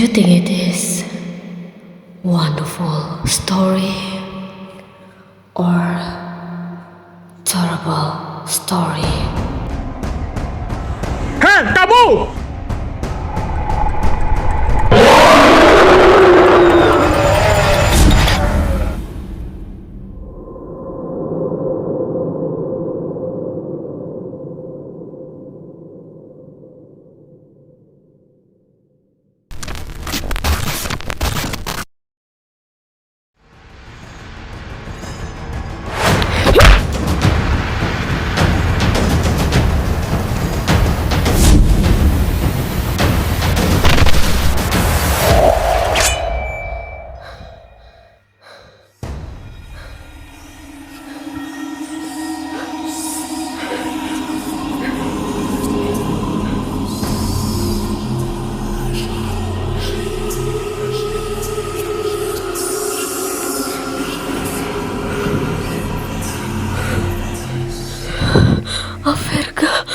you think it is wonderful story or terrible story? Hei, kamu! Averka.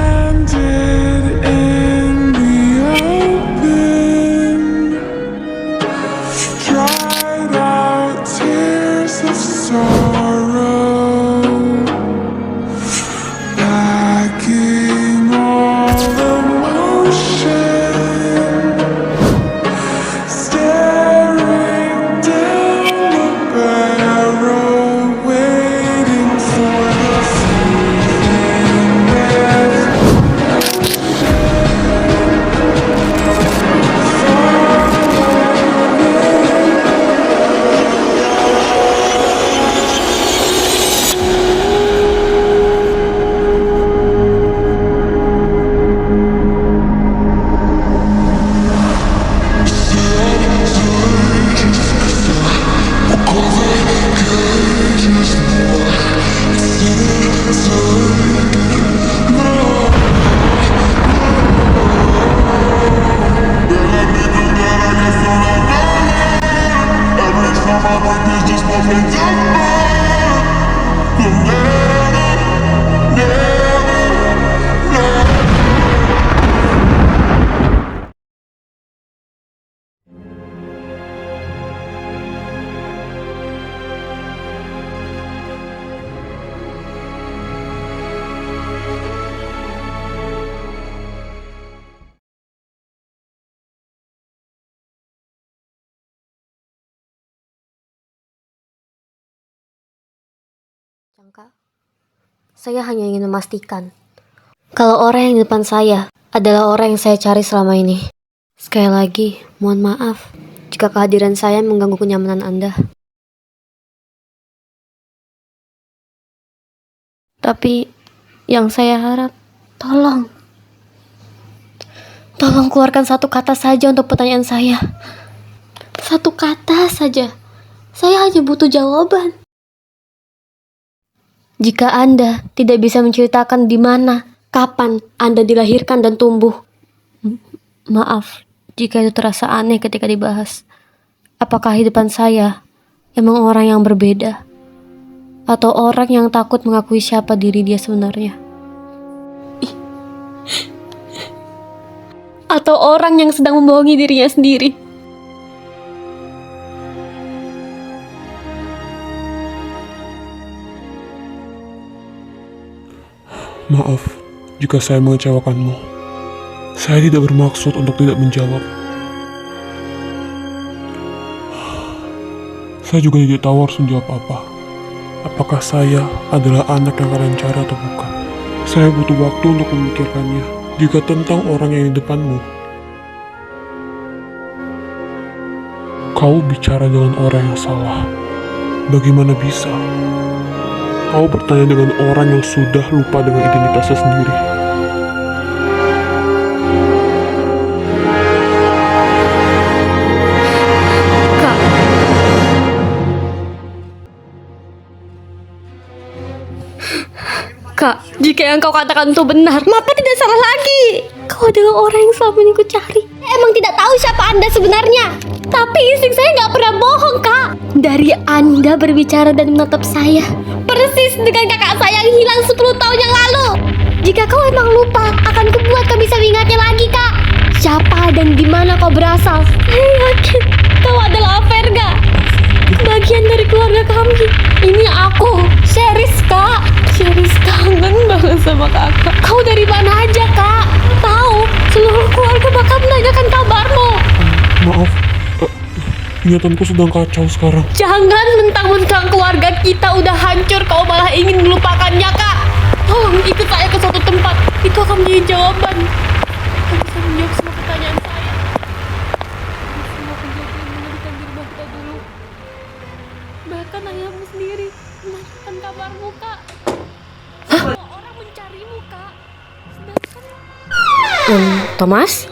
Stranded in the open, dried out tears of sorrow, lacking all emotion, staring down the barrel, waiting for the feeling that Cangka, saya hanya ingin memastikan kalau orang yang di depan saya adalah orang yang saya cari selama ini. Sekali lagi, mohon maaf jika kehadiran saya mengganggu kenyamanan Anda. Tapi yang saya harap, tolong keluarkan satu kata saja untuk pertanyaan saya. Satu kata saja. Saya hanya butuh jawaban. Jika Anda tidak bisa menceritakan di mana, kapan Anda dilahirkan dan tumbuh, maaf jika itu terasa aneh ketika dibahas. Apakah hidupan saya emang orang yang berbeda? Atau orang yang takut mengakui siapa diri dia sebenarnya? Atau orang yang sedang membohongi dirinya sendiri? maaf jika saya mengecewakanmu. Saya tidak bermaksud untuk tidak menjawab. Saya juga tidak tahu harus menjawab apa. Apakah saya adalah anak yang kalian cari atau bukan? Saya butuh waktu untuk memikirkannya. Jika tentang orang yang di depanmu, kau bicara dengan orang yang salah. Bagaimana bisa? Kau bertanya dengan orang yang sudah lupa dengan identitasnya sendiri. Kak, jika yang kau katakan itu benar, maka tidak salah lagi. Kau adalah orang yang selama ini ku cari. Emang tidak tahu siapa Anda sebenarnya. Tapi insting saya nggak pernah bohong, Kak. Dari Anda berbicara dan menatap saya, persis dengan kakak saya yang hilang 10 tahun yang lalu. Jika kau emang lupa, akan kubuat kau bisa mengingatnya lagi, Kak. Siapa dan di mana kau berasal? Saya yakin kau adalah Averga, bagian dari keluarga kami. Ini aku, Sheris, Kak. Sheris kangen banget sama kakak. Kau dari mana aja, Kak? Tahu, seluruh keluarga bakal menanyakan kabarmu. Maaf, ingatanku sedang kacau sekarang. Jangan mentang-mentang keluarga kita udah hancur, kau malah ingin melupakannya, Kak. Tolong ikut saya ke suatu tempat. Itu akan menjadi jawaban. Kau bisa menjawab semua pertanyaan saya. Semua kejadian menyedihkan di rumah kita dulu. Bahkan ayahmu sendiri menanyakan kabarmu, Kak. Semua orang mencarimu, Kak. Sedangkan Thomas?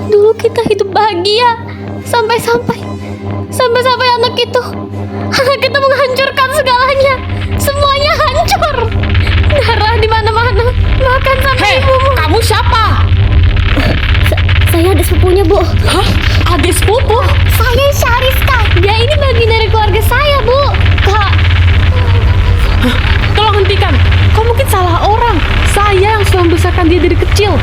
Dulu kita hidup bahagia. Sampai-sampai anak itu menghancurkan segalanya. Semuanya hancur. Darah di mana-mana. Bahkan sampai ibumu. Kamu siapa? Saya adik sepupunya, Bu. Hah? Adik sepupu? Saya Syaris, Kak. Dia ini bagian dari keluarga saya, Bu. Kak. Hah? Tolong hentikan. Kau mungkin salah orang. Saya yang sudah membesarkan dia dari kecil.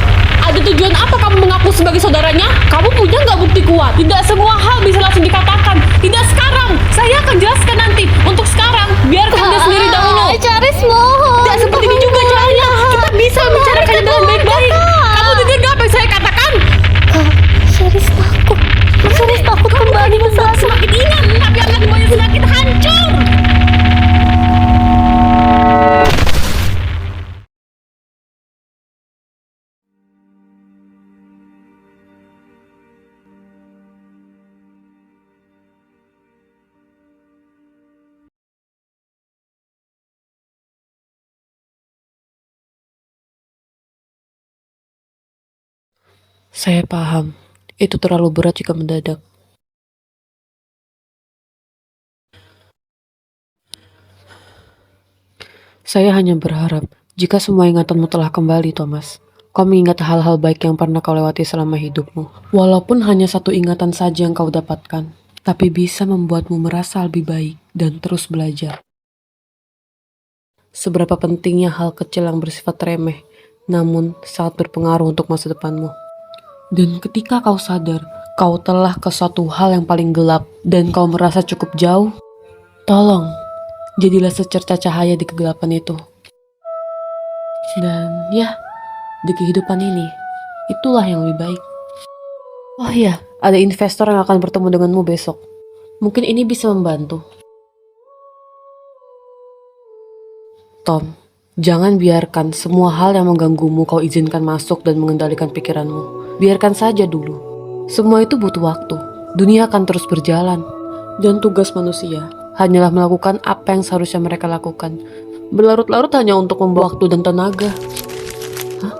Ada tujuan apa kamu mengaku sebagai saudaranya? Kamu punya nggak bukti kuat? Tidak semua hal bisa langsung dikatakan. Tidak sekarang. Saya akan jelaskan nanti. Untuk sekarang, biarkan dia sendiri dahulu. Syaris mohon. Tidak seperti ini juga caranya. Kita bisa membicarakannya dengan baik-baik. Kamu dengar nggak apa yang saya katakan? Kak, Syaris takut. Syaris takut kembali membuat semakin ingat. Tapi akan membuatnya semakin hancur. Saya paham, itu terlalu berat jika mendadak. Saya hanya berharap, jika semua ingatanmu telah kembali, Thomas, kau mengingat hal-hal baik yang pernah kau lewati selama hidupmu. Walaupun hanya satu ingatan saja yang kau dapatkan, tapi bisa membuatmu merasa lebih baik dan terus belajar. Seberapa pentingnya hal kecil yang bersifat remeh, namun sangat berpengaruh untuk masa depanmu. Dan ketika kau sadar, kau telah ke suatu hal yang paling gelap dan kau merasa cukup jauh, tolong, jadilah secerca cahaya di kegelapan itu. Dan ya, di kehidupan ini, itulah yang lebih baik. Oh iya, ada investor yang akan bertemu denganmu besok. Mungkin ini bisa membantu. Tom, jangan biarkan semua hal yang mengganggumu kau izinkan masuk dan mengendalikan pikiranmu. Biarkan saja dulu. Semua itu butuh waktu. Dunia akan terus berjalan. Dan tugas manusia hanyalah melakukan apa yang seharusnya mereka lakukan. Berlarut-larut hanya untuk membuang waktu dan tenaga. Hah?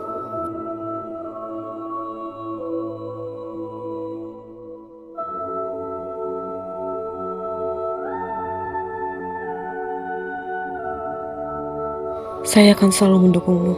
Saya akan selalu mendukungmu.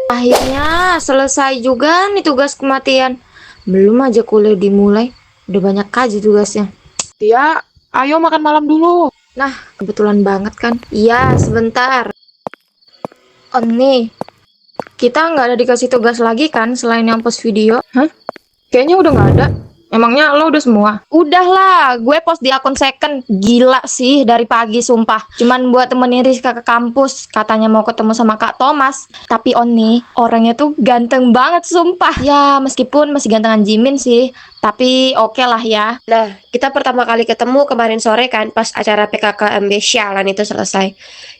Akhirnya selesai juga nih tugas kematian. Belum aja kuliah dimulai, udah banyak kaji tugasnya. Tia, ayo makan malam dulu. Nah, kebetulan banget kan. Iya, sebentar. Oh nih, kita nggak ada dikasih tugas lagi kan selain yang post video? Kayaknya udah nggak ada. Emangnya lo udah semua? Udahlah, gue post di akun second. Gila sih dari pagi sumpah. Cuman buat temenin Rizka ke kampus. Katanya mau ketemu sama Kak Thomas. Tapi Oni, orangnya tuh ganteng banget sumpah. Ya meskipun masih gantengan Jimin sih. Tapi oke lah ya. Nah, kita pertama kali ketemu kemarin sore kan pas acara PKKMB Sialan itu selesai.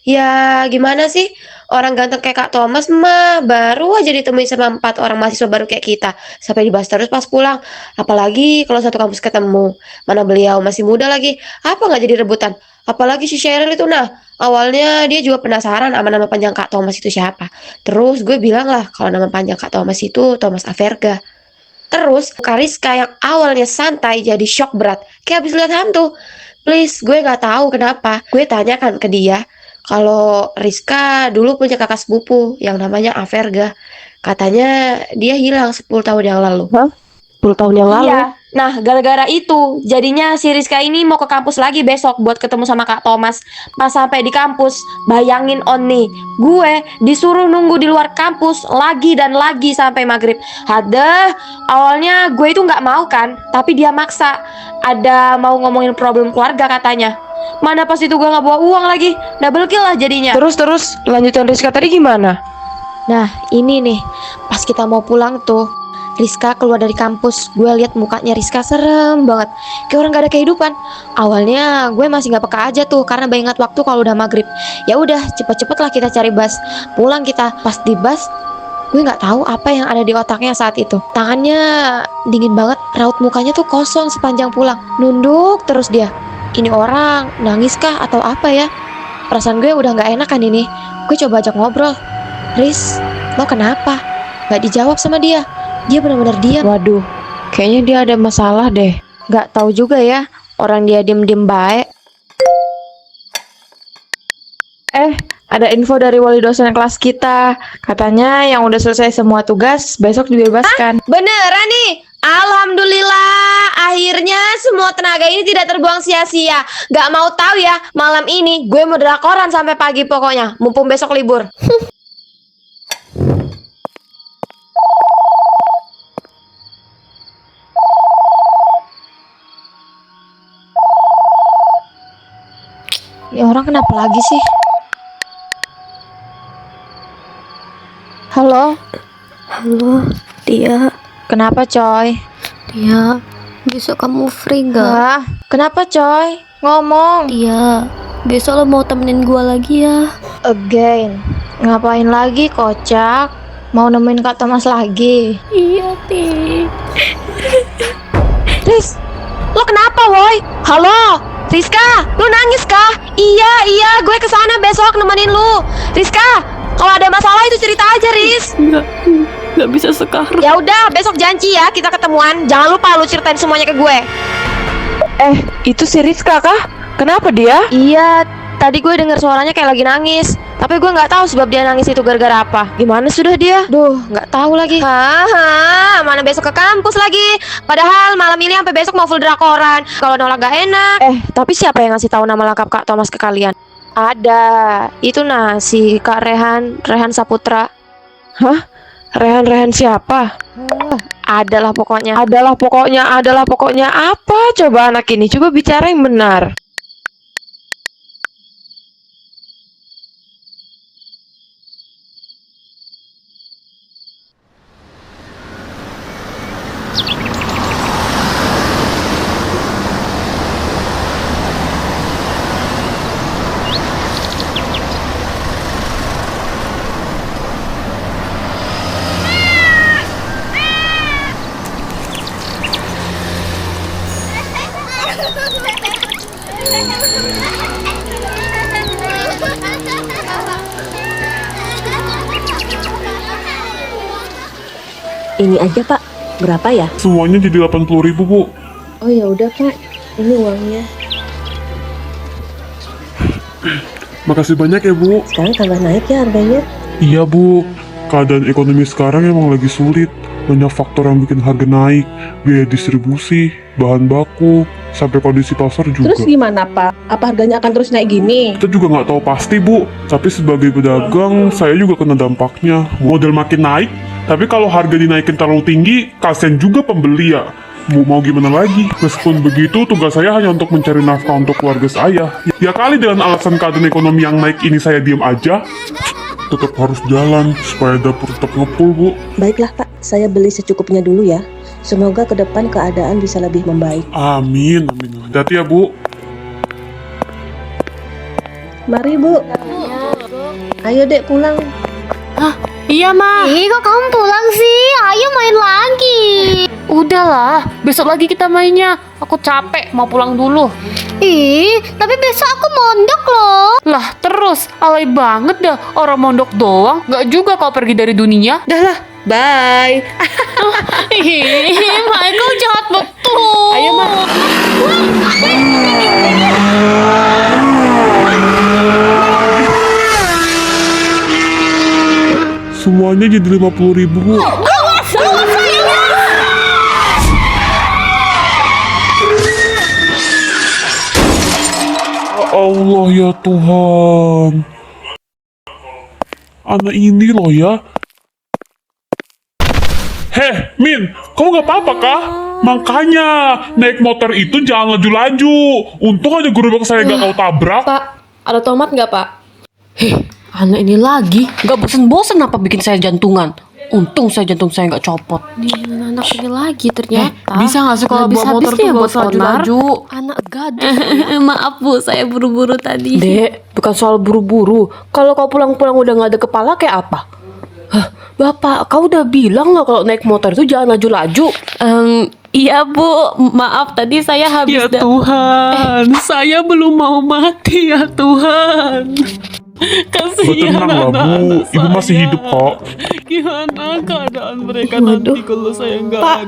Ya, gimana sih? Orang ganteng kayak Kak Thomas mah baru aja ditemuin sama 4 orang mahasiswa baru kayak kita. Sampai dibahas terus pas pulang. Apalagi kalau satu kampus ketemu. Mana beliau masih muda lagi. Apa nggak jadi rebutan? Apalagi si Cheryl itu awalnya dia juga penasaran sama nama panjang Kak Thomas itu siapa. Terus gue bilang lah kalau nama panjang Kak Thomas itu Thomas Averga. Terus Kariska yang awalnya santai jadi shock berat, kayak habis lihat hantu. Please, gue nggak tahu kenapa. Gue tanyakan ke dia kalau Rizka dulu punya kakak sepupu yang namanya Averga. Katanya dia hilang 10 tahun yang lalu. 10 tahun yang lalu. Iya. Nah, gara-gara itu, jadinya si Rizka ini mau ke kampus lagi besok buat ketemu sama Kak Thomas. Pas sampai di kampus, bayangin On nih, gue disuruh nunggu di luar kampus lagi dan lagi sampai maghrib. Hadeh, awalnya gue itu nggak mau kan, tapi dia maksa. Ada mau ngomongin problem keluarga katanya. Mana pas itu gue nggak bawa uang lagi, double kill lah jadinya. Terus lanjutan Rizka tadi gimana? Nah, ini nih, pas kita mau pulang tuh, Rizka keluar dari kampus. Gue lihat mukanya Rizka serem banget, kayak orang gak ada kehidupan. Awalnya gue masih nggak peka aja tuh karena ingat waktu kalau udah maghrib. Ya udah, cepet-cepet lah kita cari bus. Pulang kita, pas di bus, gue nggak tahu apa yang ada di otaknya saat itu. Tangannya dingin banget, raut mukanya tuh kosong sepanjang pulang. Nunduk terus dia. Ini orang nangis kah atau apa ya? Perasaan gue udah nggak enak kan ini. Gue coba ajak ngobrol. Riz, lo kenapa? Gak dijawab sama dia. Dia benar-benar diam. Waduh, kayaknya dia ada masalah deh. Gak tahu juga ya. Orang dia diem-diem baik. Ada info dari wali dosen kelas kita. Katanya yang udah selesai semua tugas besok dibebaskan. Beneran nih? Alhamdulillah, akhirnya semua tenaga ini tidak terbuang sia-sia. Gak mau tahu ya, malam ini gue mau drakoran sampai pagi pokoknya. Mumpung besok libur. Ini orang kenapa lagi sih? Halo, Halo, Tia. kenapa coy? Tia, besok kamu free gak? Hah? Kenapa coy? Ngomong. Tia, besok lo mau temenin gua lagi ya? Again. Ngapain lagi kocak? Mau nemuin Kak Thomas lagi? Iya, Ti. Riz, lo kenapa woi? Halo, Rizka, lu nangis kah? Iya, gue kesana besok nemenin lu. Rizka, kalau ada masalah itu cerita aja, Riz. Nggak bisa sekarang. Ya udah, besok janji ya kita ketemuan. Jangan lupa lu ceritain semuanya ke gue. Itu si Rizka kah? Kenapa dia? Iya, tadi gue denger suaranya kayak lagi nangis. Tapi gue nggak tahu sebab dia nangis itu gara-gara apa. Gimana sudah dia? Duh, nggak tahu lagi. Haha, mana besok ke kampus lagi? Padahal malam ini sampai besok mau full drakoran. Kalau nolak gak enak. Tapi siapa yang ngasih tahu nama lengkap Kak Thomas ke kalian? Ada, itu nah si Kak Rehan Saputra. Rehan siapa? Adalah pokoknya. Adalah pokoknya apa coba anak ini? Coba bicara yang benar. Ini aja Pak, berapa ya? Semuanya jadi 80.000, Bu. Oh ya udah Pak, ini uangnya. Makasih banyak ya, Bu. Sekarang tambah naik ya harganya. Iya, Bu. Keadaan ekonomi sekarang emang lagi sulit. Banyak faktor yang bikin harga naik. Biaya distribusi, bahan baku, sampai kondisi pasar juga. Terus gimana Pak? Apa harganya akan terus naik gini? Kita juga nggak tahu pasti, Bu. Tapi sebagai pedagang, saya juga kena dampaknya. Modal makin naik, tapi kalau harga dinaikin terlalu tinggi, kasian juga pembeli ya. Mau gimana lagi? Meskipun begitu, tugas saya hanya untuk mencari nafkah untuk keluarga saya. Ya kali dengan alasan keadaan ekonomi yang naik ini saya diam aja. Tetap harus jalan, supaya dapur tetap ngepul, Bu. Baiklah Pak, saya beli secukupnya dulu ya. Semoga ke depan keadaan bisa lebih membaik. Amin. Hati-hati ya, Bu. Mari Bu. Ayo dek pulang. Iya, Ma. Ih, kok kamu pulang sih? Ayo main lagi. Udahlah, besok lagi kita mainnya. Aku capek, mau pulang dulu. Ih, tapi besok aku mondok loh. Lah, terus alay banget dah. Orang mondok doang, nggak juga kau pergi dari dunia. Dah lah, bye. Ih, Michael jahat betul. Ayo, Ma. Semuanya jadi 50.000 Bu. Ya Allah ya Tuhan. Anak ini loh ya. Heh, Min, kamu gak apa-apa kah? Makanya, naik motor itu jangan laju-laju. Untung aja gerobak saya gak kau tabrak. Pak, ada tomat nggak Pak? Anak ini lagi, nggak bosen-bosen apa bikin saya jantungan. Untung jantung saya nggak copot. Nih, anak ini lagi ternyata. Bisa nggak sih kalau Nggak bawa motor habis-habisnya tuh nggak buat usah onar. laju-laju? Anak gadis. Maaf Bu, saya buru-buru tadi. Dek, bukan soal buru-buru. Kalau kau pulang-pulang udah nggak ada kepala kayak apa? Hah, Bapak, kau udah bilang nggak kalau naik motor itu jangan laju-laju? Iya Bu, maaf tadi saya habis. Ya Tuhan, saya belum mau mati ya Tuhan. Kasihan Tenang lah Bu, Ibu masih hidup kok. Gimana keadaan mereka Waduh. nanti kalau saya nggak Pak,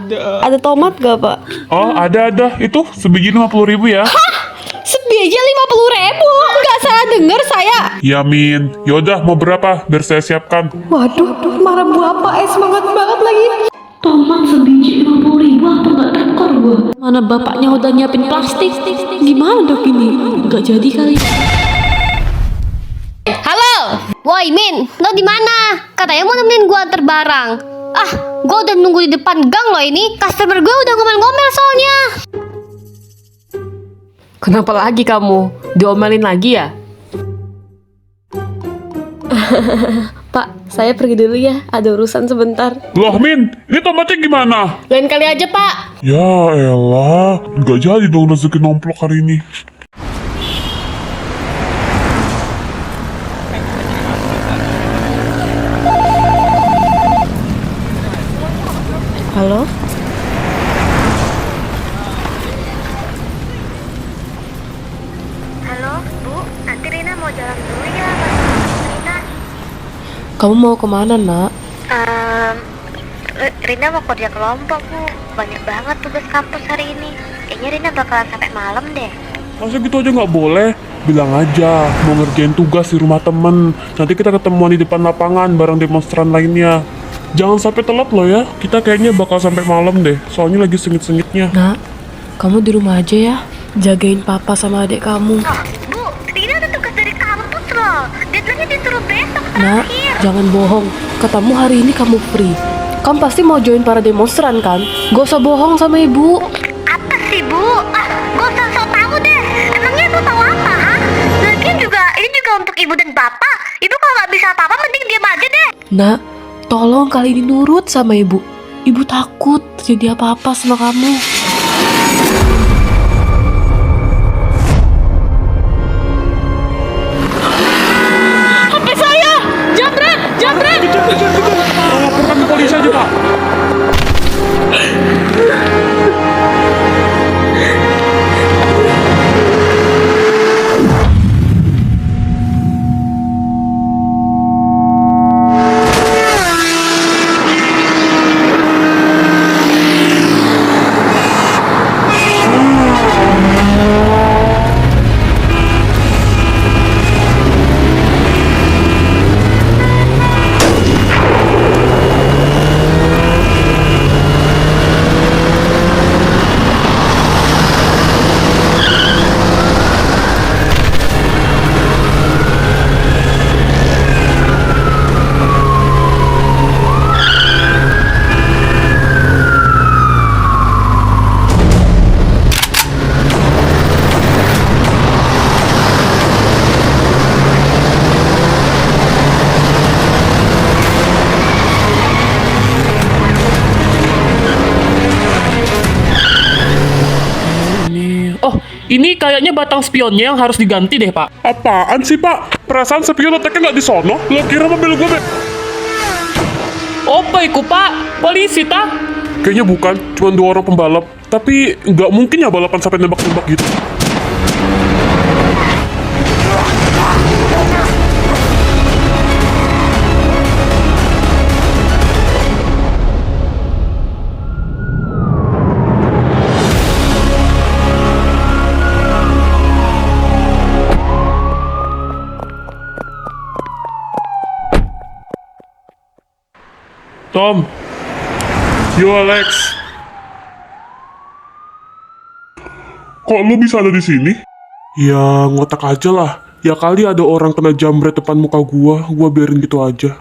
ada tomat gak Pak? Oh, ada. Itu sebiji 50.000 ya. Sebiji 50.000. Nggak salah dengar saya. Ya Min, yaudah mau berapa biar saya siapkan. Waduh, marah Bu apa? Semangat banget lagi. Tomat sebiji 50.000 apa nggak tekor gua? Mana bapaknya udah nyiapin plastik? Gimana dok ini? Nggak jadi kali. Halo, woi Min, lo di mana? Katanya mau nemenin gua antar barang. Ah, gua udah nunggu di depan gang lo ini. Customer gua udah ngomel-ngomel soalnya. Kenapa lagi kamu? Diomelin lagi ya? Pak, saya pergi dulu ya. Ada urusan sebentar. Loh Min, ini tomatnya gimana? Lain kali aja Pak. Ya elah, nggak jadi dong rezeki nomplok hari ini. Halo? Halo, Bu. Nanti Rina mau jalan dulu ya, Mas Rina. Kamu mau kemana, Nak? Rina mau kerja kelompok, Bu. Banyak banget tugas kampus hari ini. Kayaknya Rina bakalan sampai malam deh. Masa gitu aja nggak boleh? Bilang aja, mau ngerjain tugas di rumah temen. Nanti kita ketemuan di depan lapangan bareng demonstran lainnya. Jangan sampai telat loh ya, kita kayaknya bakal sampai malam deh. Soalnya lagi sengit-sengitnya. Nak, kamu di rumah aja ya. Jagain papa sama adik kamu. Oh, Bu, Rina ada tugas dari kampus loh. Deadline-nya disuruh besok Nak, terakhir. jangan bohong. Katamu hari ini kamu free. Kamu pasti mau join para demonstran kan? Gak usah bohong sama ibu. Apa sih, Bu? Gak usah sok tahu deh. Emangnya Ibu tahu apa, ha? Lagian juga, ini juga untuk Ibu dan Bapak. Ibu kalau nggak bisa apa-apa, mending diam aja deh. Nak, tolong kali ini nurut sama ibu. Ibu takut terjadi apa-apa sama kamu. Kejar. Laporkan ke polisi aja Pak. Ini kayaknya batang spionnya yang harus diganti deh, Pak. Apaan sih Pak? Perasaan spion letaknya nggak di sono? Lo kira mobil gue Apa iku pak? Polisi ta? Kayaknya bukan, cuma 2 orang pembalap. Tapi nggak mungkin ya balapan sampai nembak-nembak gitu. Tom. Yo Alex. Kok lu bisa ada di sini? Ya ngotak aja lah. Ya kali ada orang kena jambret depan muka gua biarin gitu aja.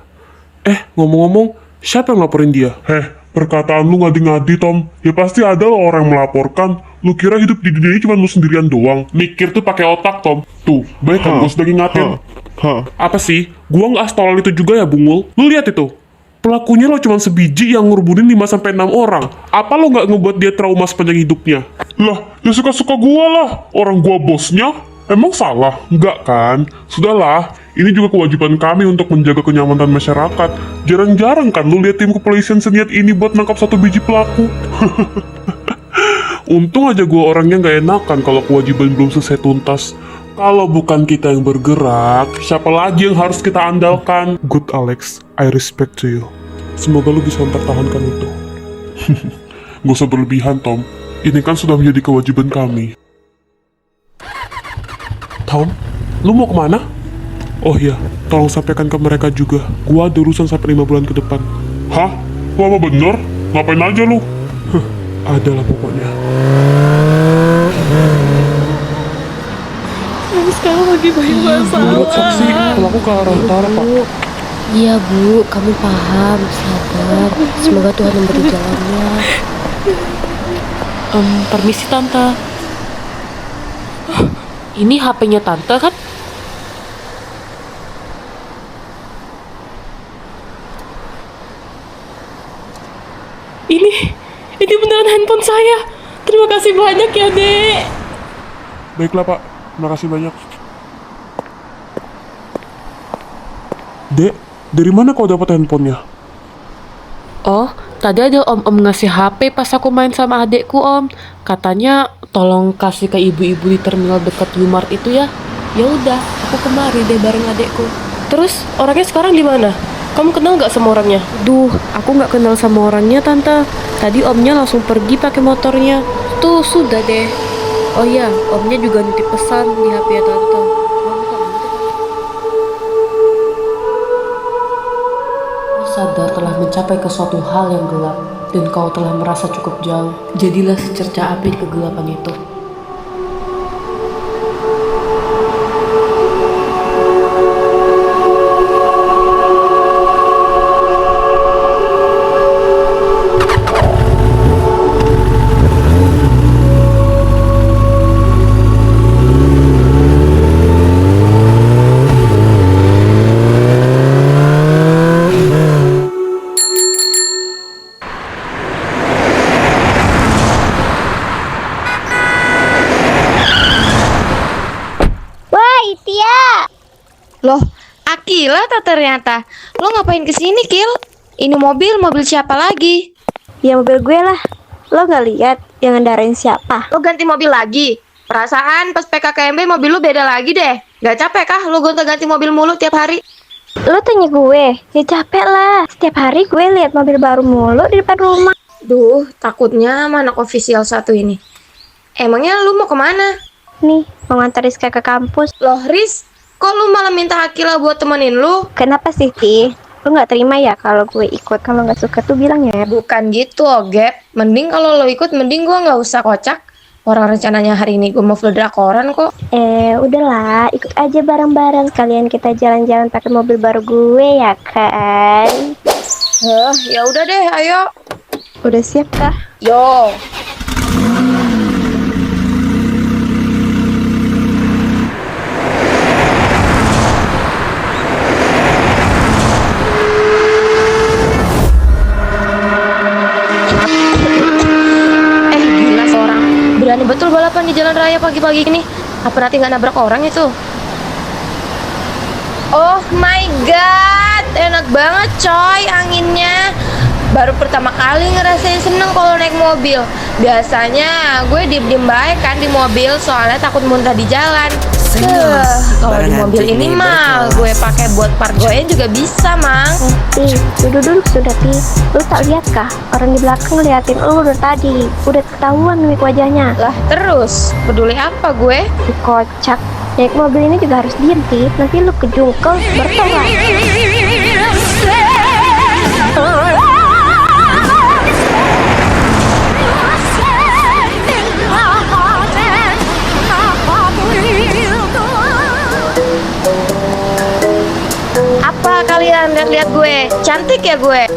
Ngomong-ngomong, siapa yang laporin dia? Perkataan lu ngadi-ngadi Tom. Ya pasti ada loh orang yang melaporkan. Lu kira hidup di dunia ini cuma lu sendirian doang? Mikir tuh pakai otak Tom. Tuh, baik kan gua sudah ngingatin. Apa sih? Gua nggak astolol itu juga ya Bungul. Lu lihat itu. Pelakunya lo cuma sebiji yang ngurbunin 5-6 orang. Apa lo nggak ngebuat dia trauma sepanjang hidupnya? Lah, ya suka-suka gua lah. Orang gua bosnya. Emang salah? Enggak kan? Sudahlah, ini juga kewajiban kami untuk menjaga kenyamanan masyarakat. Jarang-jarang kan lo lihat tim kepolisian seniat ini buat nangkap 1 biji pelaku. Untung aja gua orangnya nggak enakan kalau kewajiban belum selesai tuntas. Kalau bukan kita yang bergerak, siapa lagi yang harus kita andalkan? Good Alex, I respect to you. Semoga lu bisa mempertahankan itu. Gak usah berlebihan Tom, ini kan sudah menjadi kewajiban kami. Tom, lu mau kemana? Oh iya, tolong sampaikan ke mereka juga. Gua ada urusan sampai 5 bulan ke depan. Hah? Lama bener? Ngapain aja lu? Adalah pokoknya. Sekarang lagi banyak Menurut saksi, pelaku ke arah utara pak. Iya bu, kami paham, sabar. Semoga Tuhan memberi jalannya. Permisi tante. Ini HP-nya tante kan? Ini beneran handphone saya. Terima kasih banyak ya, Dek. Baiklah pak, terima kasih banyak. Dek, dari mana kau dapat handphonenya? Oh, tadi ada om-om ngasih HP pas aku main sama adekku om. Katanya tolong kasih ke ibu-ibu di terminal dekat Umart itu ya. Ya udah, aku kemari deh bareng adekku. Terus orangnya sekarang di mana? Kamu kenal nggak sama orangnya? Duh, aku nggak kenal sama orangnya tante. Tadi omnya langsung pergi pakai motornya. Tuh sudah deh. Oh iya, omnya juga nitip pesan di HP ya tante. Kau sadar telah mencapai ke suatu hal yang gelap dan kau telah merasa cukup jauh. Jadilah secerca api di kegelapan itu. Loh, Akila tuh ternyata. Lo ngapain kesini, Kil? Ini mobil siapa lagi? Ya mobil gue lah. Lo gak lihat yang ngendarain siapa? Lo ganti mobil lagi? Perasaan pas PKKMB mobil lo beda lagi deh. Gak capek kah lo gonta-ganti mobil mulu tiap hari? Lo tanya gue? Ya capek lah. Setiap hari gue lihat mobil baru mulu di depan rumah. Duh, takutnya sama anak ofisial 1 ini. Emangnya lu mau kemana? Nih, mau ngantar Rizka ke kampus. Loh, Riz, kok lu malah minta Akila buat temenin lu? Kenapa sih, Ti? Lo gak terima ya kalau gue ikut? Kalau gak suka tuh bilang ya. Bukan gitu, Gap. Mending kalau lo ikut, mending gua gak usah kocak. Orang rencananya hari ini gue mau full drakoran kok. Udahlah, ikut aja bareng-bareng. Sekalian kita jalan-jalan pakai mobil baru gue ya kan? Ya udah deh, ayo. Udah siap kah? Yo. Gila seorang. Berani betul balapan di jalan raya pagi-pagi ini. Apa nanti nggak nabrak orang itu? Oh my god, enak banget coy anginnya. Baru pertama kali ngerasain seneng kalau naik mobil. Biasanya gue diem-diem baik kan di mobil soalnya takut muntah di jalan. Kalau di mobil ini mah gue pakai buat pargonya juga bisa, Mang. Ti, duduk sudah Ti. Lu tak lihat kah? Orang di belakang ngeliatin lu dari tadi. Udah ketahuan mimik wajahnya. Lah terus, peduli apa gue? Si kocak. Naik mobil ini juga harus diem Ti. Nanti lu kejungkel bertorak. Apa kalian lihat-lihat gue? Cantik ya gue?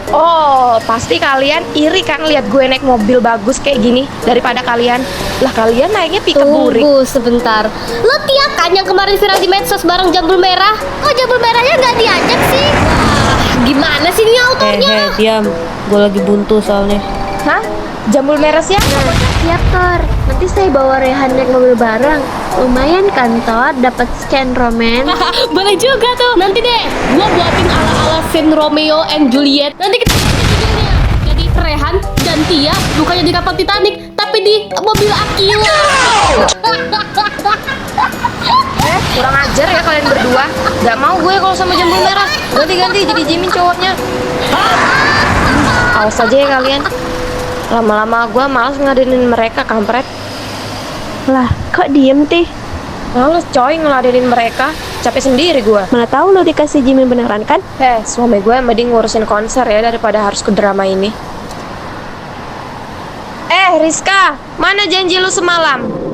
Oh, pasti kalian iri kan lihat gue naik mobil bagus kayak gini daripada kalian. Lah kalian naiknya pickup burik. Tunggu sebentar. Lo Tia kan yang kemarin viral di medsos bareng Jambul Merah? Kok Jambul Merahnya nggak diajak sih? Wah, gimana sih ini autornya? Diam. Gue lagi buntu soalnya. Hah? Jambul merah siapa? Siap Tor. Nanti saya bawa Rehan naik mobil bareng. Lumayan kan Tor, dapat scan roman. Boleh juga tuh. Nanti deh, gua buatin ala-ala scene Romeo and Juliet. Nanti kita ganti judulnya. Jadi Rehan dan Tia bukannya di kapal Titanic, tapi di mobil Aquila. Kurang ajar ya kalian berdua. Gak mau gue kalau sama Jambul merah. Ganti-ganti jadi Jimin cowoknya. Awas aja ya kalian. Lama-lama gue malas ngadenin mereka, kampret. Lah, kok diem Ti? Males coy ngeladenin mereka. Capek sendiri gue. Mana tahu lu dikasih Jimin beneran kan? Suami gue mending ngurusin konser ya daripada harus ke drama ini. Rizka, mana janji lu semalam?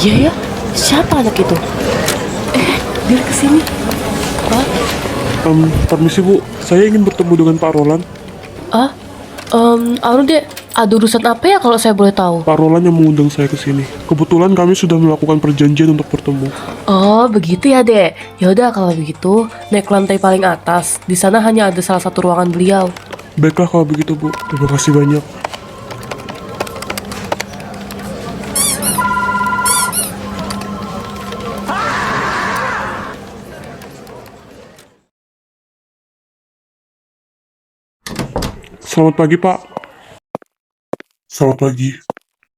Iya ya, siapa anak itu? Biar kesini. Pak? Permisi Bu, saya ingin bertemu dengan Pak Roland. Anu dek, ada urusan apa ya kalau saya boleh tahu? Pak Roland yang mengundang saya ke sini. Kebetulan kami sudah melakukan perjanjian untuk bertemu. Oh, begitu ya dek. Ya udah kalau begitu, naik ke lantai paling atas. Di sana hanya ada salah satu ruangan beliau. Baiklah kalau begitu Bu, terima kasih banyak. Selamat pagi, Pak. Selamat pagi.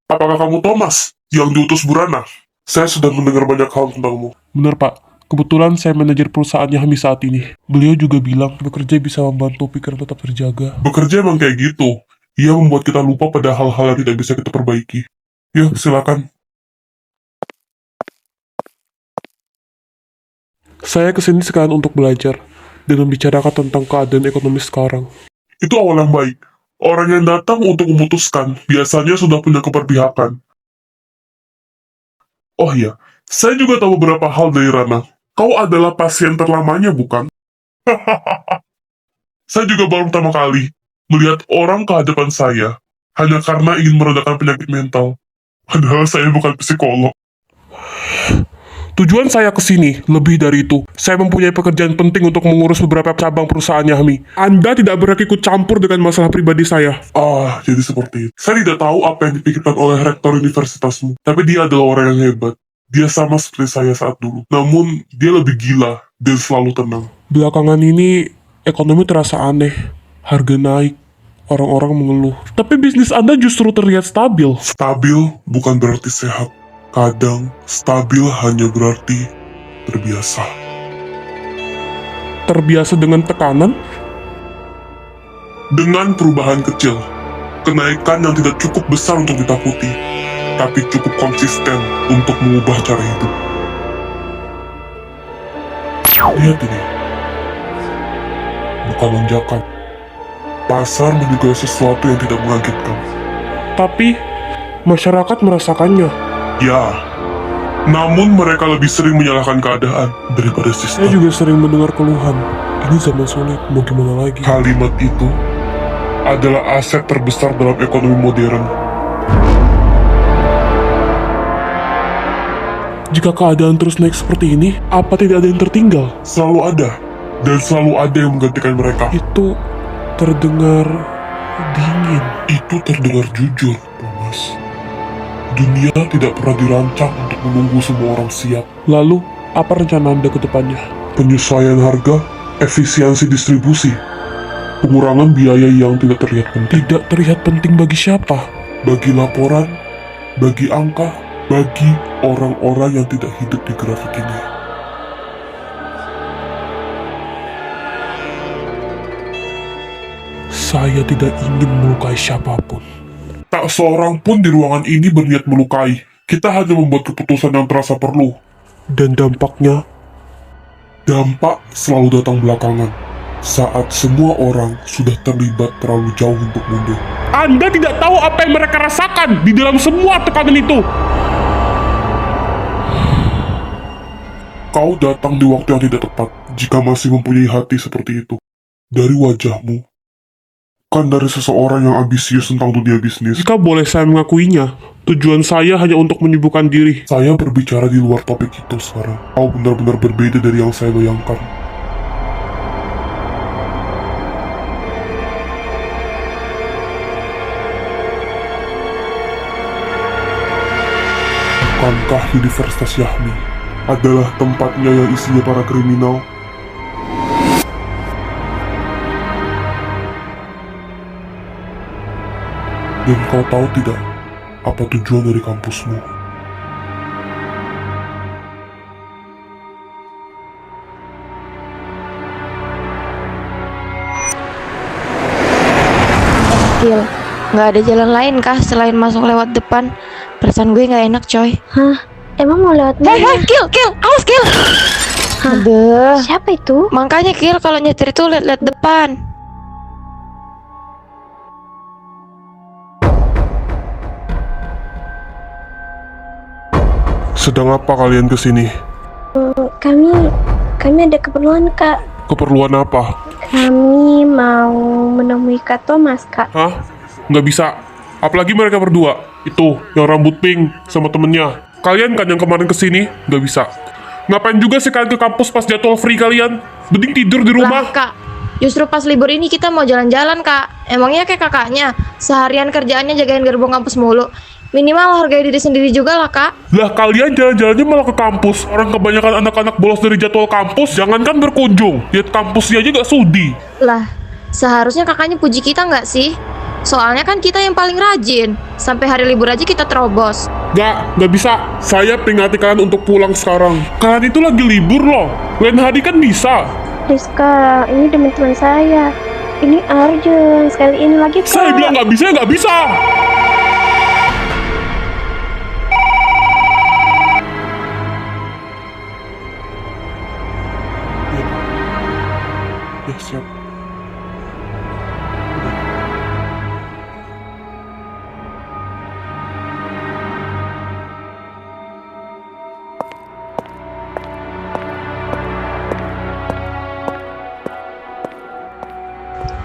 Apakah kamu Thomas yang diutus Burana? Saya sudah mendengar banyak hal tentangmu. Benar, Pak. Kebetulan saya manajer perusahaannya Hami saat ini. Beliau juga bilang bekerja bisa membantu pikiran tetap terjaga. Bekerja emang kayak gitu. Ia membuat kita lupa pada hal-hal yang tidak bisa kita perbaiki. Yuk, silakan. Saya kesini sekarang untuk belajar dan membicarakan tentang keadaan ekonomi sekarang. Itu awal yang baik. Orang yang datang untuk memutuskan biasanya sudah punya keberpihakan. Oh iya, saya juga tahu beberapa hal dari Rana. Kau adalah pasien terlamanya, bukan? Saya juga baru pertama kali melihat orang ke hadapan saya hanya karena ingin meredakan penyakit mental. Padahal saya bukan psikolog. Tujuan saya ke sini lebih dari itu. Saya mempunyai pekerjaan penting untuk mengurus beberapa cabang perusahaan Yahmi. Anda tidak berhak ikut campur dengan masalah pribadi saya. Jadi seperti itu. Saya tidak tahu apa yang dipikirkan oleh rektor universitasmu. Tapi dia adalah orang yang hebat. Dia sama seperti saya saat dulu. Namun, dia lebih gila dan selalu tenang. Belakangan ini, ekonomi terasa aneh. Harga naik. Orang-orang mengeluh. Tapi bisnis Anda justru terlihat stabil. Stabil bukan berarti sehat. Kadang, stabil hanya berarti terbiasa. Terbiasa dengan tekanan? Dengan perubahan kecil. kenaikan yang tidak cukup besar untuk ditakuti, tapi cukup konsisten untuk mengubah cara hidup. Lihat ini, bukan lonjakan. Pasar menjugai sesuatu yang tidak mengagetkan. Tapi masyarakat merasakannya. Ya, namun mereka lebih sering menyalahkan keadaan daripada Saya sistem. juga sering mendengar keluhan. Ini zaman sulit, mau gimana lagi? Kalimat itu adalah aset terbesar dalam ekonomi modern. Jika keadaan terus naik seperti ini, apa tidak ada yang tertinggal? Selalu ada, dan selalu ada yang menggantikan mereka. Itu terdengar dingin. Itu terdengar jujur, Thomas. Dunia tidak pernah dirancang untuk menunggu semua orang siap. Lalu, apa rencana Anda ke depannya? Penyesuaian harga, efisiensi distribusi, pengurangan biaya yang tidak terlihat penting. Tidak terlihat penting bagi siapa? Bagi laporan, bagi angka, bagi orang-orang yang tidak hidup di grafik ini. Saya tidak ingin melukai siapapun. Tak seorang pun di ruangan ini berniat melukai. Kita hanya membuat keputusan yang terasa perlu. Dan dampaknya, Dampak selalu datang belakangan, saat semua orang sudah terlibat terlalu jauh untuk mundur. Anda tidak tahu apa yang mereka rasakan di dalam semua tekanan itu. Kau datang di waktu yang tidak tepat jika masih mempunyai hati seperti itu. Dari wajahmu, kan dari seseorang yang ambisius tentang dunia bisnis. Jika boleh saya mengakuinya, tujuan saya hanya untuk menyibukkan diri. Saya berbicara di luar topik itu sekarang. Kau benar-benar berbeda dari yang saya bayangkan. Bukankah Universitas Yahmi adalah tempatnya yang isinya para kriminal? Dan kau tahu tidak, apa tujuan dari kampusmu? Gil, nggak ada jalan lain kah selain masuk lewat depan? Perasaan gue nggak enak, coy. Hah? Emang mau lewat Hei, mana? Gil, awas, Gil. Aduh, Siapa itu? makanya Gil kalau nyetir itu lihat-lihat depan. Sedang apa kalian kesini? Kami ada keperluan, Kak. Keperluan apa? Kami mau menemui Kak Thomas, Kak. Hah? Nggak bisa. Apalagi mereka berdua. Itu, yang rambut pink sama temennya. Kalian kan yang kemarin kesini? Nggak bisa. Ngapain juga sih kalian ke kampus pas jadwal free kalian? Mending tidur di Lah, rumah. Kak, justru pas libur ini kita mau jalan-jalan, Kak. Emangnya kayak kakaknya, seharian kerjaannya jagain gerbong kampus mulu. Minimal hargai diri sendiri juga lah, Kak. Lah kalian jalan-jalannya malah ke kampus. Orang kebanyakan anak-anak bolos dari jadwal kampus. Jangankan berkunjung, lihat kampusnya aja gak sudi. Lah, seharusnya kakaknya puji kita nggak sih? Soalnya kan kita yang paling rajin. Sampai hari libur aja kita terobos. Nggak bisa. Saya peringati kalian untuk pulang sekarang. Kalian itu lagi libur loh. Lain hari kan bisa. Rizka, ini demi teman saya. Ini Arjun, sekali ini lagi, Kak. Saya bilang nggak bisa, nggak bisa. Ya, siap.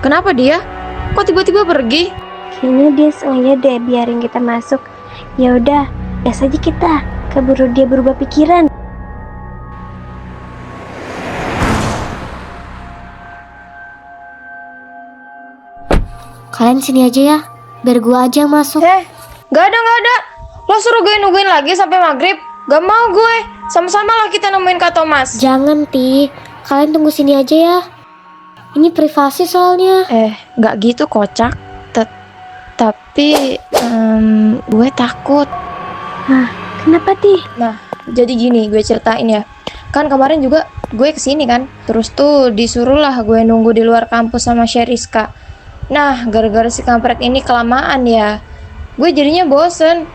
Kenapa dia? Kok tiba-tiba pergi? Kayaknya dia sengaja deh biarin kita masuk. Ya udah, gas aja kita. Keburu dia berubah pikiran. Kalian sini aja ya, biar gua aja yang masuk. Gak ada. Lo suruh gue nungguin lagi sampai maghrib? Gak mau gue. Sama-sama lah kita nemuin Kak Thomas. Jangan, Ti. Kalian tunggu sini aja ya. Ini privasi soalnya. Gak gitu kocak. Tapi gue takut. Kenapa, Ti? Nah, jadi gini gue ceritain ya. Kan kemarin juga gue kesini kan. Terus tuh disuruh lah gue nunggu di luar kampus sama Sheriska. Nah, gara-gara si kampret ini kelamaan ya, gue jadinya bosen.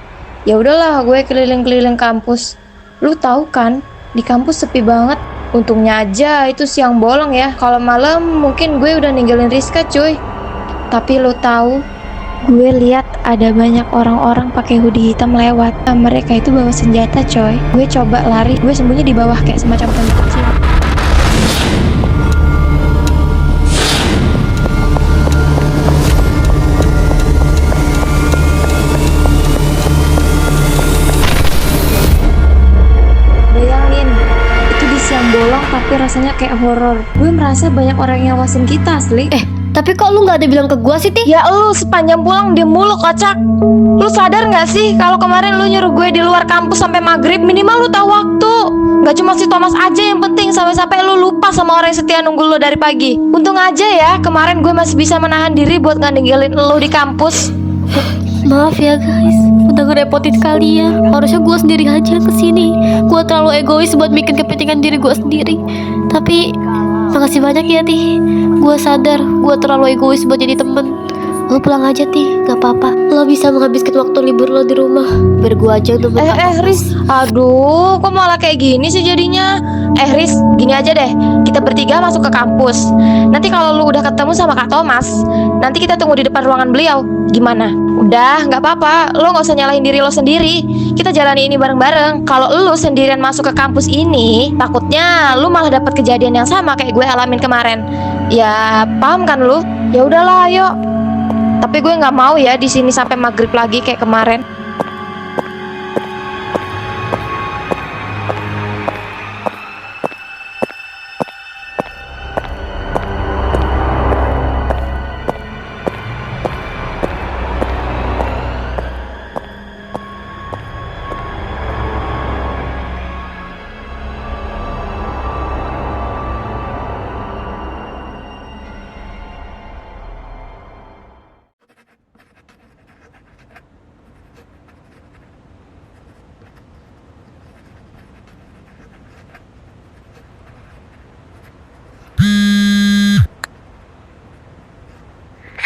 Ya udahlah, gue keliling-keliling kampus. Lu tahu kan, di kampus sepi banget. Untungnya aja itu siang bolong ya. Kalau malam mungkin gue udah ninggalin Rizka, cuy. Tapi lu tahu, gue lihat ada banyak orang-orang pakai hoodie hitam lewat. Nah, mereka itu bawa senjata, coy. Gue coba lari, gue sembunyi di bawah kayak semacam tenda kecil. Bayangin, itu di siang bolong tapi rasanya kayak horor. Gue merasa banyak orang yang ngawasin kita, asli. Tapi kok lu nggak ada bilang ke gua sih, Ti? Ya lu sepanjang pulang diem mulu, kocak. Lu sadar gak sih kalau kemarin lu nyuruh gue di luar kampus sampai maghrib, minimal lu tahu waktu. Gak cuma si Thomas aja yang penting, sampai-sampai lu lupa sama orang yang setia nunggu lu dari pagi. Untung aja ya kemarin gue masih bisa menahan diri buat nggak ninggalin lu di kampus. Maaf ya guys, udah ngerepotin kalian. Harusnya gue sendiri aja kesini. Gue terlalu egois buat bikin kepentingan diri gue sendiri. Tapi makasih banyak ya, Ti. Gue sadar gue terlalu egois buat jadi temen. Lo pulang aja, Ti, gak apa-apa. Lo bisa menghabiskan waktu libur lo di rumah. Biar gue aja yang temen. Riz, aduh, kok malah kayak gini sih jadinya? Riz, gini aja deh, kita bertiga masuk ke kampus. Nanti kalau lu udah ketemu sama Kak Thomas, nanti kita tunggu di depan ruangan beliau. Gimana? Udah, nggak apa-apa. Lo nggak usah nyalahin diri lo sendiri. Kita jalani ini bareng-bareng. Kalau lo sendirian masuk ke kampus ini, takutnya lo malah dapat kejadian yang sama kayak gue alamin kemarin. Ya, paham kan lo? Ya udahlah, ayo. Tapi gue nggak mau ya di sini sampai maghrib lagi kayak kemarin.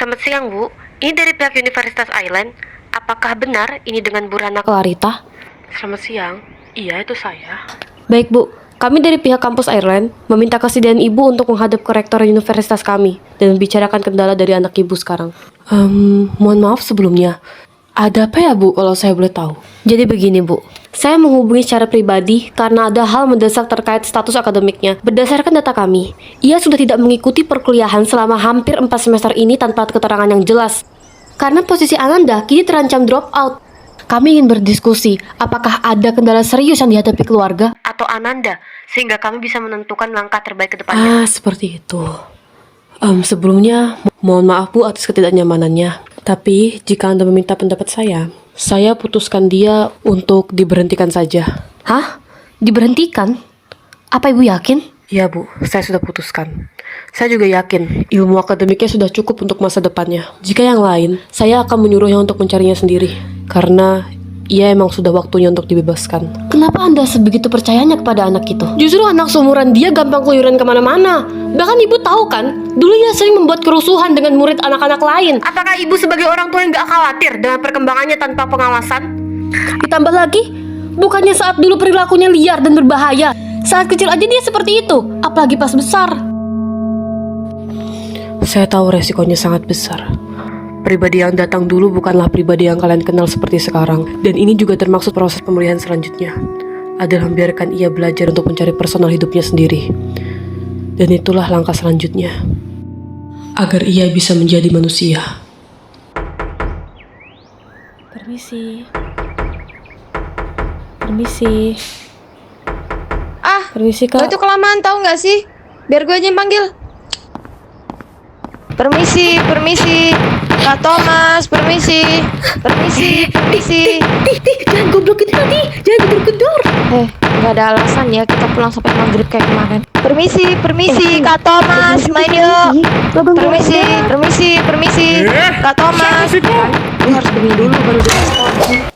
Selamat siang, Bu. Ini dari pihak Universitas Island. Apakah benar ini dengan Bu Rana Clarita? Selamat siang. Iya, itu saya. Baik, Bu. Kami dari pihak kampus Ireland meminta kesediaan Ibu untuk menghadap ke rektor universitas kami dan membicarakan kendala dari anak Ibu sekarang. Mohon maaf sebelumnya. Ada apa ya, Bu, kalau saya boleh tahu? Jadi begini, Bu. Saya menghubungi secara pribadi karena ada hal mendesak terkait status akademiknya. Berdasarkan data kami, ia sudah tidak mengikuti perkuliahan selama hampir 4 semester ini tanpa keterangan yang jelas. Karena posisi Ananda kini terancam drop out. Kami ingin berdiskusi, apakah ada kendala serius yang dihadapi keluarga atau Ananda, sehingga kami bisa menentukan langkah terbaik ke depannya. Seperti itu. Sebelumnya, mohon maaf Bu atas ketidaknyamanannya. Tapi, jika Anda meminta pendapat saya putuskan dia untuk diberhentikan saja. Hah? Diberhentikan? Apa Ibu yakin? Ya Bu, saya sudah putuskan. Saya juga yakin ilmu akademiknya sudah cukup untuk masa depannya. Jika yang lain, saya akan menyuruhnya untuk mencarinya sendiri. Karena ia emang sudah waktunya untuk dibebaskan. Kenapa Anda sebegitu percayanya kepada anak itu? Justru anak seumuran dia gampang keluyuran kemana-mana. Bahkan Ibu tahu kan, dulu ia sering membuat kerusuhan dengan murid anak-anak lain. Apakah Ibu sebagai orang tua yang gak khawatir dengan perkembangannya tanpa pengawasan? Ditambah lagi, bukannya saat dulu perilakunya liar dan berbahaya. Saat kecil aja dia seperti itu, apalagi pas besar. Saya tahu resikonya sangat besar. Pribadi yang datang dulu bukanlah pribadi yang kalian kenal seperti sekarang. Dan ini juga termaksud proses pemulihan selanjutnya adalah membiarkan ia belajar untuk mencari personal hidupnya sendiri. Dan itulah langkah selanjutnya agar ia bisa menjadi manusia. Permisi. Permisi, Lo Kak. itu kelamaan tahu nggak sih? Biar gue aja yang panggil. Permisi, Kak Thomas, permisi. Jangan goblokin tadi, jangan gedor-gedor. Nggak ada alasan ya kita pulang sampai maghrib kayak kemarin. Permisi, Kak Thomas, main yuk. Permisi, Kak Thomas. Gue harus begini dulu baru direspon.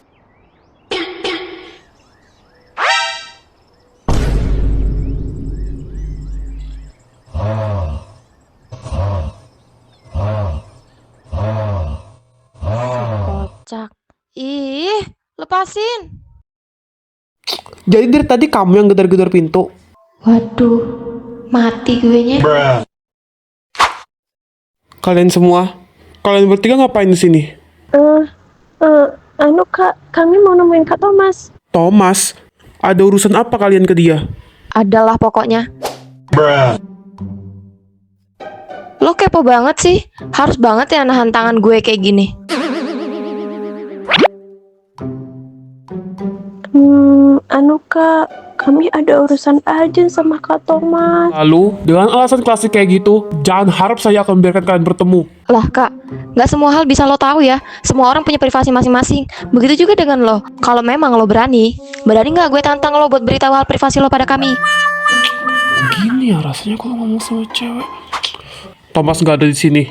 Cak. Ih, lepasin. Jadi dari tadi kamu yang gedor-gedor pintu? Waduh, mati gue nya. Kalian semua, kalian bertiga ngapain di sini? Kak, kami mau nemuin Kak Thomas. Thomas, ada urusan apa kalian ke dia? Adalah pokoknya. Lo kepo banget sih. Harus banget ya nahan tangan gue kayak gini. Kak, kami ada urusan aja sama Kak Thomas. Lalu, dengan alasan klasik kayak gitu, jangan harap saya akan membiarkan kalian bertemu. Lah kak, nggak semua hal bisa lo tahu ya. Semua orang punya privasi masing-masing. Begitu juga dengan lo. Kalau memang lo berani nggak gue tantang lo buat beritahu hal privasi lo pada kami? Gini ya rasanya kalau ngomong sama cewek. Thomas nggak ada di sini.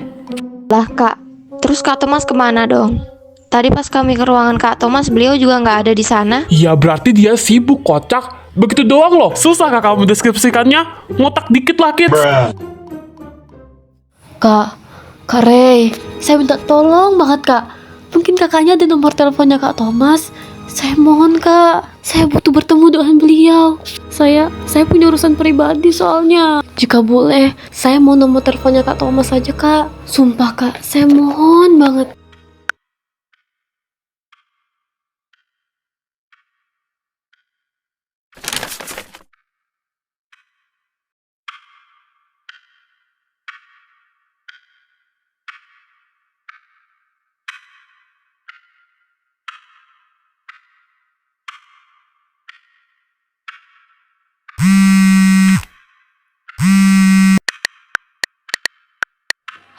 Lah kak, terus Kak Thomas kemana dong? Tadi pas kami ke ruangan Kak Thomas, beliau juga nggak ada di sana. Ya berarti dia sibuk, kocak. Begitu doang loh. Susah kak kamu deskripsikannya? Ngotak dikit lah, kids. Kak Ray, saya minta tolong banget kak. Mungkin kakaknya ada nomor teleponnya Kak Thomas. Saya mohon kak, saya butuh bertemu dengan beliau. Saya punya urusan pribadi soalnya. Jika boleh, saya mau nomor teleponnya Kak Thomas saja kak. Sumpah kak, saya mohon banget.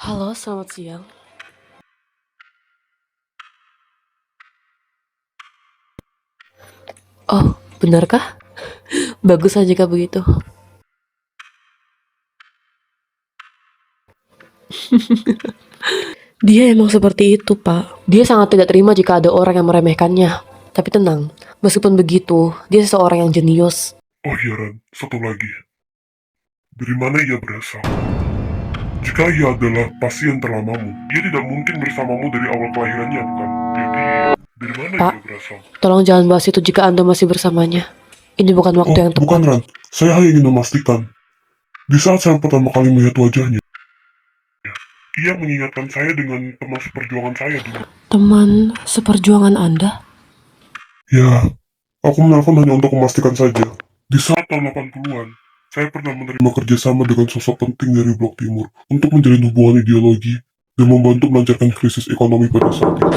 Halo, selamat siang. Oh, benarkah? Bagus aja kak begitu. Dia emang seperti itu, Pak. Dia sangat tidak terima jika ada orang yang meremehkannya. Tapi tenang, meskipun begitu, dia seseorang yang jenius. Oh iya Ran, satu lagi. Dari mana ia berasal? Jika ia adalah pasien terlamamu, ia tidak mungkin bersamamu dari awal kelahirannya, bukan? Jadi, dari mana Pak, ia berasal? tolong jangan bahas itu jika Anda masih bersamanya. Ini bukan waktu yang tepat. Bukan Ran, saya hanya ingin memastikan. Di saat saya pertama kali melihat wajahnya, ia mengingatkan saya dengan teman seperjuangan saya dulu. Teman seperjuangan Anda? Ya, aku menelpon hanya untuk memastikan saja. Di saat tahun 80-an, saya pernah menerima kerjasama dengan sosok penting dari Blok Timur untuk menjalin hubungan ideologi dan membantu melancarkan krisis ekonomi pada saat itu.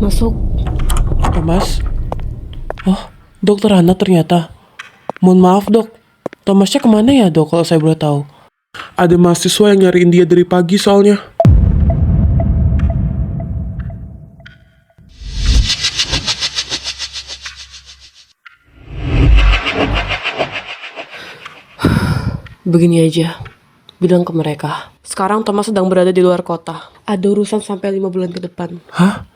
Masuk. Thomas? Oh, Dokter Hana ternyata. Mohon maaf dok, Thomasnya kemana ya dok kalau saya boleh tahu? Ada mahasiswa yang nyariin dia dari pagi soalnya. Begini aja, bilang ke mereka. Sekarang Thomas sedang berada di luar kota. Ada urusan sampai 5 bulan ke depan. Hah?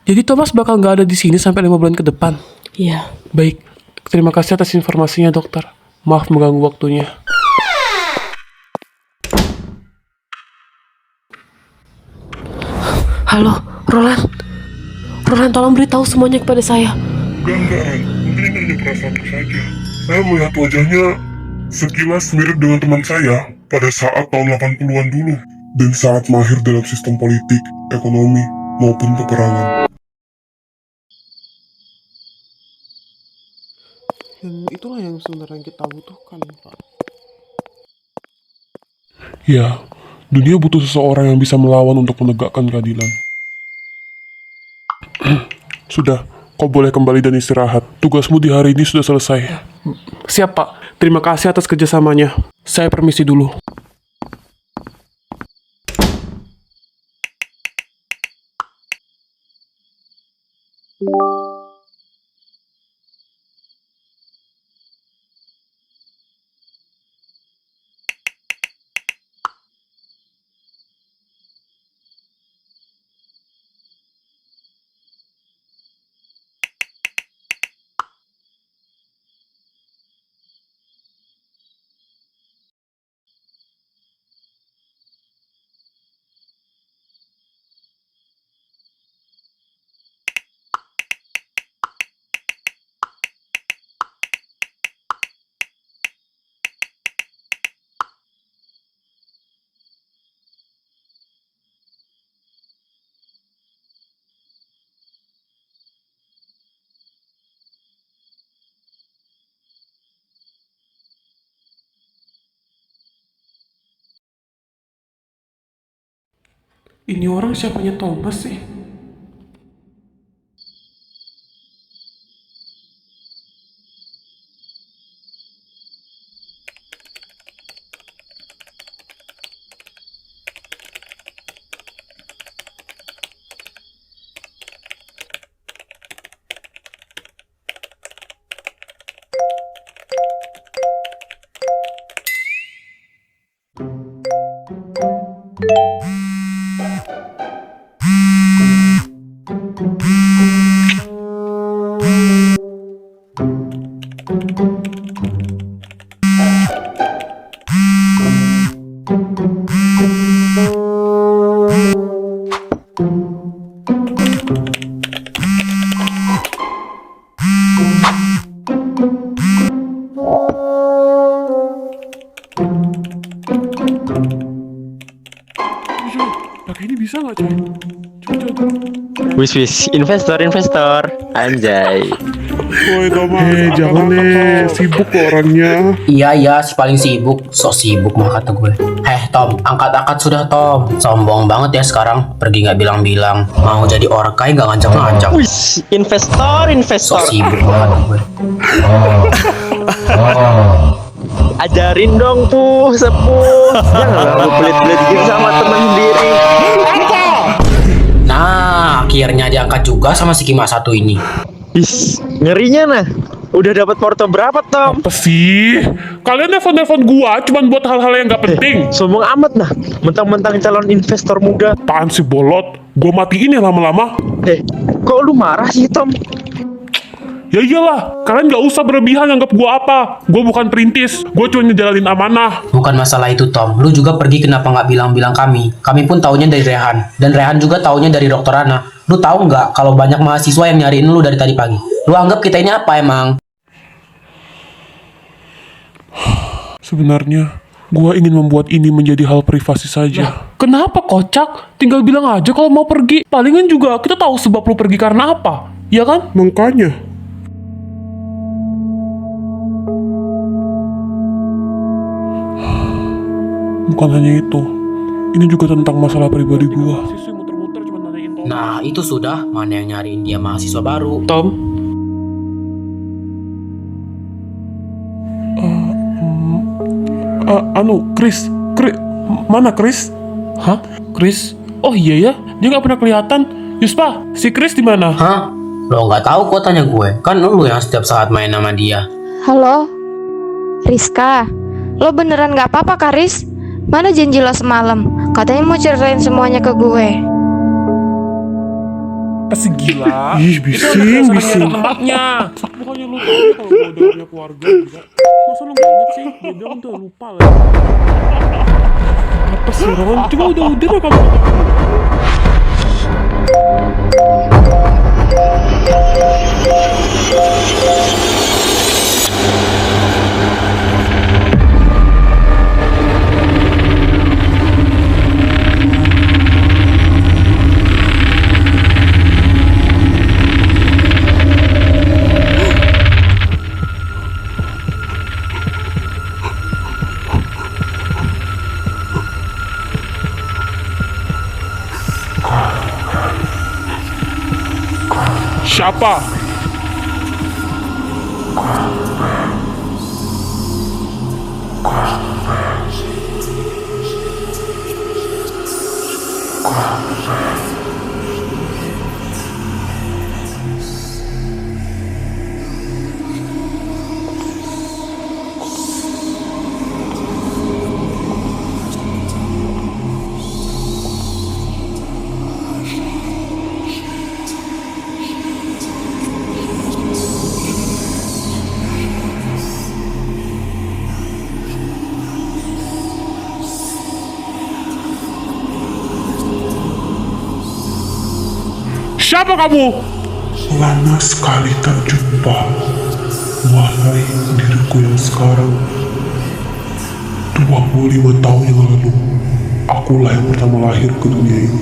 Jadi Thomas bakal nggak ada di sini sampai 5 bulan ke depan? Iya. Baik, terima kasih atas informasinya dokter. Maaf mengganggu waktunya. Halo, Roland. Roland, tolong beritahu semuanya kepada saya. Enggak, Ran. Mungkin ini hanya perasaanku saja. Saya melihat wajahnya sekilas mirip dengan teman saya pada saat tahun 80-an dulu. Dan saat mahir dalam sistem politik, ekonomi, maupun peperangan. Dan itulah yang sebenarnya kita butuhkan, Pak. Ya, dunia butuh seseorang yang bisa melawan untuk menegakkan keadilan. Sudah, kau boleh kembali dan istirahat. Tugasmu di hari ini sudah selesai. Siap, Pak. Terima kasih atas kerjasamanya. Saya permisi dulu. Ini orang siapanya Thomas sih? Pakai ini bisa nggak, coy? Coba. Wis, investor, anjay. Woi, Thomas. Jangan nih, sibuk kok orangnya. Iya, si paling sibuk. So sibuk mah kata gue. Tom, angkat sudah Tom. Sombong banget ya sekarang. Pergi nggak bilang-bilang. Mau jadi orkai nggak ngancam-ngancam. Wis, investor. So sibuk mah kata gue. Ajarin dong tuh, sepuh. Jangan lu pelit-pelit gitu sama teman sendiri. Nah, akhirnya diangkat juga sama si Kima satu ini. Is, ngerinya nah. Udah dapat porto berapa, Tom? Apa sih? Kalian nelfon gua cuman buat hal-hal yang gak penting. Sombong amat nah. Mentang-mentang calon investor muda. Apaan sih bolot? Gua matiin ya lama-lama. Kok lu marah sih, Tom? Ya iyalah, kalian gak usah berlebihan anggap gua apa. Gua bukan perintis, gua cuma ngejalanin amanah. Bukan masalah itu Tom. Lu juga pergi kenapa nggak bilang-bilang kami? Kami pun taunya dari Rehan. Dan Rehan juga taunya dari Dokter Ana. Lu tahu nggak kalau banyak mahasiswa yang nyariin lu dari tadi pagi? Lu anggap kita ini apa emang? Sebenarnya, gua ingin membuat ini menjadi hal privasi saja. Kenapa kocak? Tinggal bilang aja kalau mau pergi. Palingan juga kita tahu sebab lu pergi karena apa. Ya kan? Makanya. Bukan hanya itu. Ini juga tentang masalah pribadi gua. Nah, itu sudah. Mana yang nyariin dia mahasiswa baru? Tom. Chris. Mana Chris? Hah? Chris? Oh iya ya, dia nggak pernah kelihatan. Yuspa, si Chris di mana? Hah? Lo nggak tahu kok tanya gue. Kan lu yang setiap saat main sama dia. Halo, Rizka. Lo beneran nggak apa-apa, Karis? Mana janji lo semalam? Katanya mau ceritain semuanya ke gue. Pasti gila. Ih, bising. Tempatnya. Bukannya lu tahu kalau gua udah punya keluarga juga. Masa lu nggak ingat sih? Dia bilang udah lupa lah. Apa sih Ron? Coba udah lah kamu. Siapa? Siapa kamu? Lama sekali tak jumpa. Wahai diriku yang sekarang. 25 tahun yang lalu, akulah yang pertama lahir ke dunia ini.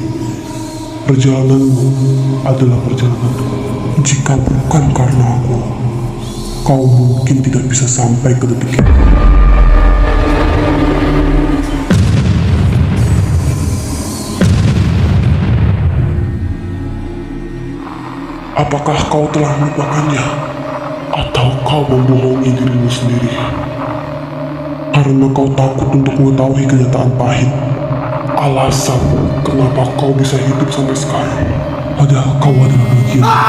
Perjalananmu adalah perjalananku. Jika bukan karena aku, kau mungkin tidak bisa sampai ke detik ini. Apakah kau telah melupakannya? Atau kau membohongi dirimu sendiri? Karena kau takut untuk mengetahui kenyataan pahit. Alasan kenapa kau bisa hidup sampai sekarang. Padahal kau adalah bagian dari